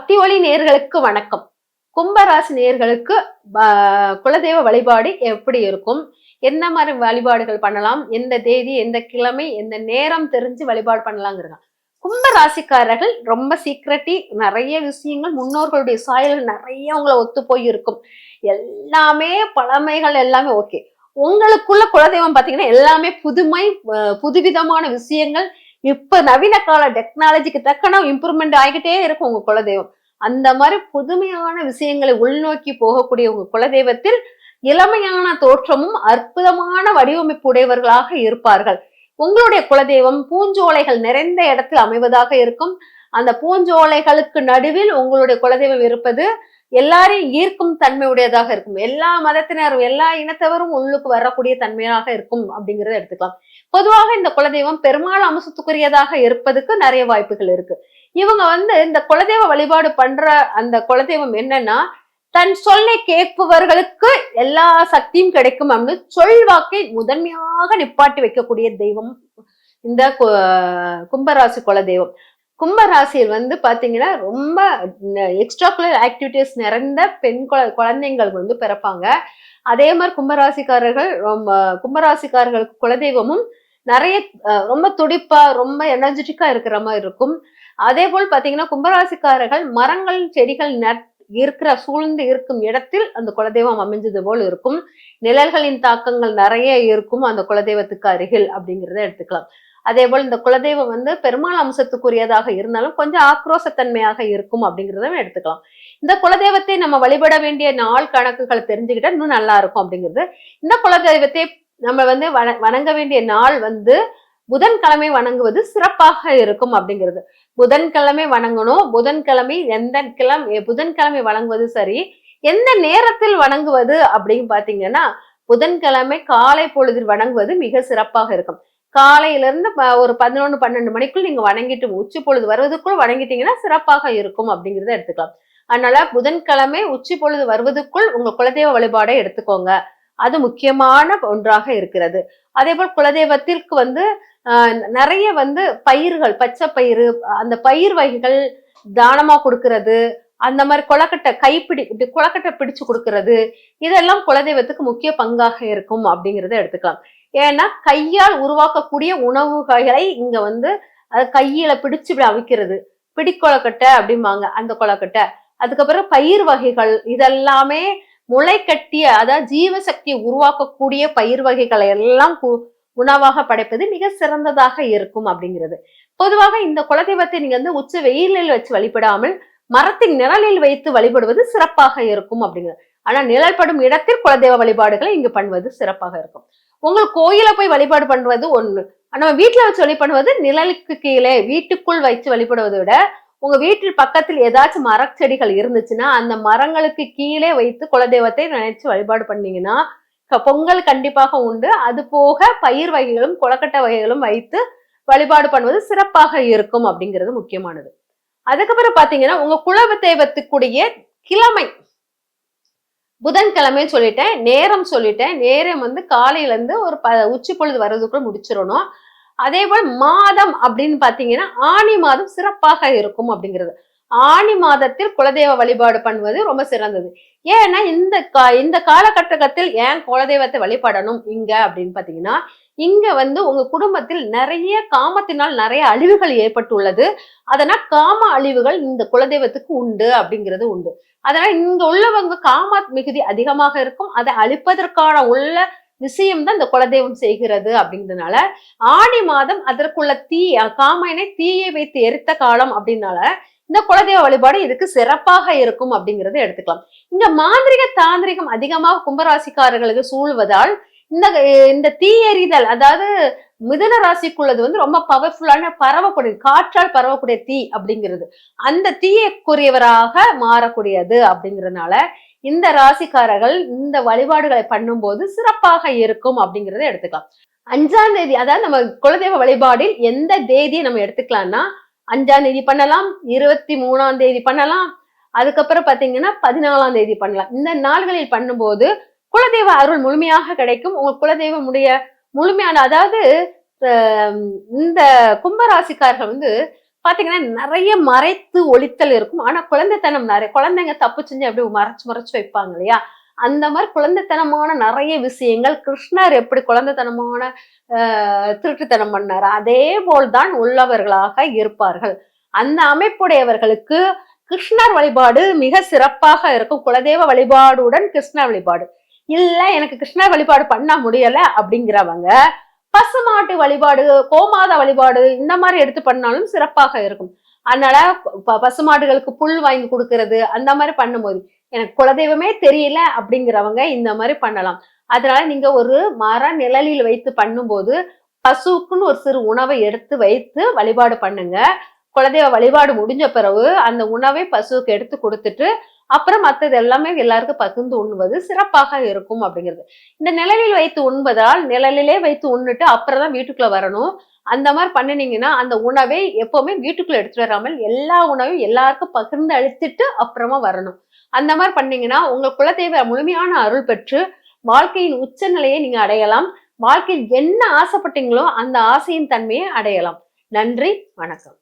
பக்தி ஒளி நேயர்களுக்கு வணக்கம். கும்பராசி நேயர்களுக்கு குலதெய்வ வழிபாடு எப்படி இருக்கும்? என்ன மாதிரி வழிபாடுகள் பண்ணலாம்? எந்த தேதி, எந்த கிழமை, எந்த நேரம் தெரிஞ்சு வழிபாடு பண்ணலாங்கிறங்க. கும்பராசிக்காரர்கள் ரொம்ப சீக்ரெட்டி, நிறைய விஷயங்கள் முன்னோர்களுடைய சாயல் நிறைய உங்களை ஒத்து போய் இருக்கும். எல்லாமே பழமைகள் எல்லாமே ஓகே. உங்களுக்குள்ள குலதெய்வம் பாத்தீங்கன்னா எல்லாமே புதுமை, புதுவிதமான விஷயங்கள். இப்ப நவீன கால டெக்னாலஜிக்கு தக்கன இம்ப்ரூவ்மெண்ட் ஆகிக்கிட்டே இருக்கும் உங்க குலதெய்வம். அந்த மாதிரி புதுமையான விஷயங்களை உள்நோக்கி போகக்கூடிய உங்க குலதெய்வத்தில் இளமையான தோற்றமும் அற்புதமான வடிவமைப்பு உடையவர்களாக இருப்பார்கள். உங்களுடைய குலதெய்வம் பூஞ்சோலைகள் நிறைந்த இடத்தில் அமைவதாக இருக்கும். அந்த பூஞ்சோலைகளுக்கு நடுவில் உங்களுடைய குலதெய்வம் இருப்பது எல்லாரையும் ஈர்க்கும் தன்மை உடையதாக இருக்கும். எல்லா மதத்தினரும் எல்லா இனத்தவரும் உள்ளுக்கு வரக்கூடிய தன்மையாக இருக்கும் அப்படிங்கிறத எடுத்துக்கலாம். பொதுவாக இந்த குலதெய்வம் பெருமாள் அம்சத்துக்குரியதாக இருப்பதுக்கு நிறைய வாய்ப்புகள் இருக்கு. இவங்க இந்த குலதெய்வ வழிபாடு பண்ற அந்த குலதெய்வம் என்னன்னா, தன் சொல்லை கேட்பவர்களுக்கு எல்லா சக்தியும் கிடைக்கும் அப்படின்னு சொல்வாக்கை முதன்மையாக நிப்பாட்டி வைக்கக்கூடிய தெய்வம் இந்த கும்பராசி குலதெய்வம். கும்பராசியில் பாத்தீங்கன்னா ரொம்ப எக்ஸ்ட்ராகுலர் ஆக்டிவிட்டிஸ் நிறைந்த பெண் குழந்தைங்கள் பிறப்பாங்க. அதே மாதிரி கும்பராசிக்காரர்களுக்கு குலதெய்வமும் நிறைய ரொம்ப துடிப்பா ரொம்ப எனர்ஜெட்டிக்கா இருக்கிற மாதிரி இருக்கும். அதே போல் பாத்தீங்கன்னா கும்பராசிக்காரர்கள் மரங்கள் செடிகள் இருக்கிற சூழ்ந்து இருக்கும் இடத்தில் அந்த குலதெய்வம் அமைஞ்சது போல் இருக்கும். நிழல்களின் தாக்கங்கள் நிறைய இருக்கும் அந்த குலதெய்வத்துக்கு அருகில் அப்படிங்கிறத எடுத்துக்கலாம். அதே போல் இந்த குலதெய்வம் பெருமாள் அம்சத்துக்குரியதாக இருந்தாலும் கொஞ்சம் ஆக்ரோசத்தன்மையாக இருக்கும் அப்படிங்கிறத எடுத்துக்கலாம். இந்த குலதெய்வத்தை நம்ம வழிபட வேண்டிய நாள் கணக்குகளை தெரிஞ்சுக்கிட்டா இன்னும் நல்லா இருக்கும் அப்படிங்கிறது. இந்த குலதெய்வத்தை நம்ம வணங்க வேண்டிய நாள் புதன்கிழமை வணங்குவது சிறப்பாக இருக்கும் அப்படிங்கிறது. புதன்கிழமை வணங்கணும். புதன்கிழமை வணங்குவது சரி. எந்த நேரத்தில் வணங்குவது அப்படின்னு பாத்தீங்கன்னா, புதன்கிழமை காலை பொழுதில் வணங்குவது மிக சிறப்பாக இருக்கும். காலையிலிருந்து ஒரு 11-12 மணிக்குள் நீங்க வணங்கிட்டு உச்சி பொழுது வருவதற்குள் வணங்கிட்டீங்கன்னா சிறப்பாக இருக்கும் அப்படிங்கிறத எடுத்துக்கலாம். அதனால புதன்கிழமை உச்சி பொழுது வருவதற்குள் உங்க குலதெய்வ வழிபாடை எடுத்துக்கோங்க. அது முக்கியமான ஒன்றாக இருக்கிறது. அதே போல் குலதெய்வத்திற்கு நிறைய பயிர்கள், பச்சை பயிறு, அந்த பயிர் வகைகள் தானமா கொடுக்கறது, அந்த மாதிரி கொலக்கட்டை பிடிச்சு கொடுக்கறது, இதெல்லாம் குலதெய்வத்துக்கு முக்கிய பங்காக இருக்கும் அப்படிங்கிறத எடுத்துக்கலாம். ஏன்னா கையால் உருவாக்கக்கூடிய உணவுகளை இங்க கையில பிடிச்சு அவிக்கிறது, பிடிக்கொலக்கட்டை அப்படிம்பாங்க அந்த கொலக்கட்டை. அதுக்கப்புறம் பயிர் வகைகள் இதெல்லாமே முளை கட்டிய, அதாவது ஜீவசக்தியை உருவாக்கக்கூடிய பயிர் வகைகளை எல்லாம் உணவாக படைப்பது மிக சிறந்ததாக இருக்கும் அப்படிங்கிறது. பொதுவாக இந்த குலதெய்வத்தை நீங்க உச்ச வெயிலில் வச்சு வழிபடாமல் மரத்தின் நிழலில் வைத்து வழிபடுவது சிறப்பாக இருக்கும் அப்படிங்கிறது. ஆனா நிழல் படும் இடத்தில் குலதெய்வ வழிபாடுகளை இங்கு பண்ணுவது சிறப்பாக இருக்கும். உங்களுக்கு கோயில போய் வழிபாடு பண்றது ஒண்ணு, நம்ம வீட்டுல வச்சு வழிபடுவது நிழலுக்கு கீழே வீட்டுக்குள் வச்சு வழிபடுவதை விட உங்க வீட்டில் பக்கத்தில் ஏதாச்சும் மரச்செடிகள் இருந்துச்சுன்னா அந்த மரங்களுக்கு கீழே வைத்து குலதெய்வத்தை நினைச்சு வழிபாடு பண்ணீங்கன்னா பொங்கல் கண்டிப்பாக உண்டு. அது போக பயிர் வகைகளும் கொலக்கட்டை வகைகளும் வைத்து வழிபாடு பண்ணுவது சிறப்பாக இருக்கும் அப்படிங்கிறது முக்கியமானது. அதுக்கப்புறம் பாத்தீங்கன்னா உங்க குலதெய்வத்துக்குரிய கிழமை புதன்கிழமை சொல்லிட்டேன், நேரம் சொல்லிட்டேன். நேரம் காலையில இருந்து ஒரு உச்சி பொழுது வர்றதுக்குள்ள முடிச்சிடணும். அதே போல் மாதம் அப்படின்னு பாத்தீங்கன்னா ஆனி மாதம் சிறப்பாக இருக்கும் அப்படிங்கிறது. ஆனி மாதத்தில் குலதெய்வ வழிபாடு பண்ணுவது ரொம்ப சிறந்தது. ஏன்னா இந்த காலகட்டத்தில் ஏன் குலதெய்வத்தை வழிபடணும் இங்க அப்படின்னு பாத்தீங்கன்னா, இங்க உங்க குடும்பத்தில் நிறைய காமத்தினால் நிறைய அழிவுகள் ஏற்பட்டுள்ளது. அதனால் காம அழிவுகள் இந்த குலதெய்வத்துக்கு உண்டு அப்படிங்கிறது உண்டு. அதனால இங்க உள்ளவங்க காம மிகுதி அதிகமாக இருக்கும். அதை அழிப்பதற்கான உள்ள விஷயம்தான் இந்த குலதெய்வம் செய்கிறது அப்படிங்கிறதுனால ஆடி மாதம் அதற்குள்ள காமனை தீயை வைத்து எரித்த காலம் அப்படின்னால இந்த குலதெய்வ வழிபாடு இதுக்கு சிறப்பாக இருக்கும் அப்படிங்கறத எடுத்துக்கலாம். இங்க மாந்திரிக தாந்திரிகம் அதிகமாக கும்பராசிக்காரர்களுக்கு சூழ்வதால் இந்த தீ எறிதல், அதாவது மிதுன ராசிக்குள்ளது ரொம்ப பவர்ஃபுல்லான பரவக்கூடிய காற்றால் பரவக்கூடிய தீ அப்படிங்கிறது அந்த தீயக்குரியவராக மாறக்கூடியது அப்படிங்கிறதுனால இந்த ராசிக்காரர்கள் இந்த வழிபாடுகளை பண்ணும்போது சிறப்பாக இருக்கும் அப்படிங்கிறத எடுத்துக்கலாம். 5ஆம் தேதி, அதாவது நம்ம குலதெய்வ வழிபாடில் எந்த தேதியை நம்ம எடுத்துக்கலாம்னா 5ஆம் தேதி பண்ணலாம், 23ஆம் தேதி பண்ணலாம், அதுக்கப்புறம் பாத்தீங்கன்னா 14ஆம் தேதி பண்ணலாம். இந்த நாள்களில் பண்ணும்போது குலதெய்வ அருள் முழுமையாக கிடைக்கும். உங்க குலதெய்வமுடைய முழுமையான, அதாவது இந்த கும்பராசிக்காரர்கள் பாத்தீங்கன்னா நிறைய மறைத்து ஒழித்தல் இருக்கும். ஆனா குழந்தைத்தனம் நிறைய குழந்தைங்க தப்பு செஞ்சு அப்படியே மறைச்சு மறைச்சு வைப்பாங்க இல்லையா? அந்த மாதிரி குழந்தைத்தனமான நிறைய விஷயங்கள் கிருஷ்ணர் எப்படி குழந்தைத்தனமான திருட்டுத்தனம் பண்ணாரு, அதே போல்தான் உள்ளவர்களாக இருப்பார்கள். அந்த அமைப்புடையவர்களுக்கு கிருஷ்ணர் வழிபாடு மிக சிறப்பாக இருக்கும். குலதெய்வ வழிபாடுடன் கிருஷ்ணர் வழிபாடு. இல்ல எனக்கு கிருஷ்ணர் வழிபாடு பண்ண முடியல அப்படிங்கிறவங்க பசுமாட்டு வழிபாடு, கோமாதா வழிபாடு இந்த மாதிரி எடுத்து பண்ணாலும் சிறப்பாக இருக்கும். அதனால பசுமாடுகளுக்கு புல் வாங்கி கொடுக்கறது அந்த மாதிரி பண்ணும்போது எனக்கு குலதெய்வமே தெரியல அப்படிங்கிறவங்க இந்த மாதிரி பண்ணலாம். அதனால நீங்க ஒரு மர நிழலில் வைத்து பண்ணும்போது பசுக்குன்னு ஒரு சிறு உணவை எடுத்து வைத்து வழிபாடு பண்ணுங்க. குலதெய்வ வழிபாடு முடிஞ்ச பிறகு அந்த உணவை பசுவுக்கு எடுத்து கொடுத்துட்டு அப்புறம் மற்றது எல்லாமே எல்லாருக்கும் பகிர்ந்து உண்ணுவது சிறப்பாக இருக்கும் அப்படிங்கிறது. இந்த நிழலில் வைத்து உண்பதால் நிழலிலே வைத்து உண்ணுட்டு அப்புறம் தான் வீட்டுக்குள்ள வரணும். அந்த மாதிரி பண்ணினீங்கன்னா அந்த உணவை எப்பவுமே வீட்டுக்குள்ள எடுத்துட்டு வராமல் எல்லா உணவையும் எல்லாருக்கும் பகிர்ந்து அளித்துட்டு அப்புறமா வரணும். அந்த மாதிரி பண்ணீங்கன்னா உங்க குலதெய்வ முழுமையான அருள் பெற்று வாழ்க்கையின் உச்ச நிலையை நீங்க அடையலாம். வாழ்க்கையில் என்ன ஆசைப்பட்டீங்களோ அந்த ஆசையின் தன்மையை அடையலாம். நன்றி, வணக்கம்.